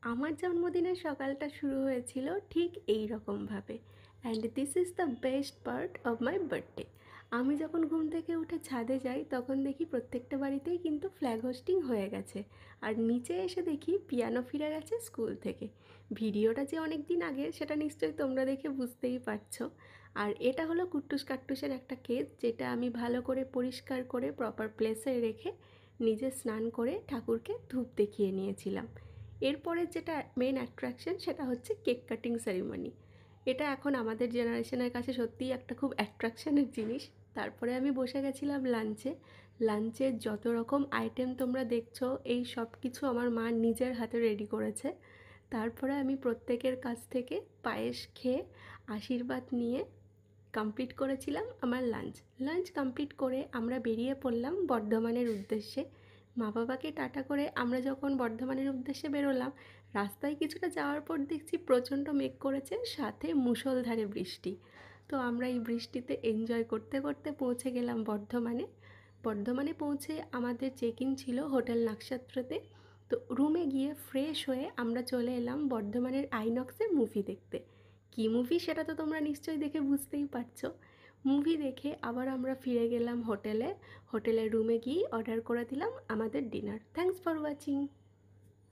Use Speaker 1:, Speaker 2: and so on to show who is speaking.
Speaker 1: আমার জন্মদিনের সকালটা শুরু হয়েছিল ঠিক এই রকমভাবে। And this is the best part of my birthday. আমি যখন ঘুম থেকে উঠে ছাদে যাই তখন দেখি প্রত্যেকটা বাড়িতেই কিন্তু ফ্ল্যাগ হোস্টিং হয়ে গেছে। আর নিচে এসে দেখি পিয়ানো ফিরে গেছে স্কুল থেকে। ভিডিওটা যে অনেক দিন আগের সেটা নিশ্চয়ই তোমরা দেখে বুঝতেই পারছো। আর এটা হলো কুট্টুস কাট্টুসের একটা কেক, যেটা আমি ভালো করে পরিষ্কার করে প্রপার প্লেসে রেখে নিজে স্নান করে ঠাকুরকে ধূপ দেখিয়ে নিয়েছিলাম। এরপরে যেটা মেন অ্যাট্রাকশন সেটা হচ্ছে কেক কাটিং সেরিমনি। এটা এখন আমাদের জেনারেশনের কাছে সত্যিই একটা খুব অ্যাট্রাকশনের জিনিস। তারপরে আমি বসে গেছিলাম লাঞ্চে। লাঞ্চের যত রকম আইটেম তোমরা দেখছো এই সব কিছু আমার মা নিজের হাতে রেডি করেছে। তারপরে আমি প্রত্যেকের কাছ থেকে পায়েস খেয়ে আশীর্বাদ নিয়ে কমপ্লিট করেছিলাম আমার লাঞ্চ। লাঞ্চ কমপ্লিট করে আমরা বেরিয়ে পড়লাম বর্ধমানের উদ্দেশ্যে। মা বাবাকে টাটা করে আমরা যখন বর্ধমানের উদ্দেশ্যে বেরোলাম, রাস্তায় কিছুটা যাওয়ার পর দেখছি প্রচণ্ড মেঘ করেছে, সাথে মুষলধারে বৃষ্টি। তো আমরা এই বৃষ্টিতে এনজয় করতে করতে পৌঁছে গেলাম বর্ধমানে। বর্ধমানে পৌঁছে আমাদের চেক ইন ছিল হোটেল নাকসাত্রতে। তো রুমে গিয়ে ফ্রেশ হয়ে আমরা চলে এলাম বর্ধমানের আইনক্সে মুভি দেখতে। কী মুভি সেটা তো তোমরা নিশ্চয়ই দেখে বুঝতেই পারছো। মুভি দেখে আবার আমরা ফিরে গেলাম হোটেলে। হোটেলের রুমে গিয়ে অর্ডার করে দিলাম আমাদের ডিনার। Thanks for watching.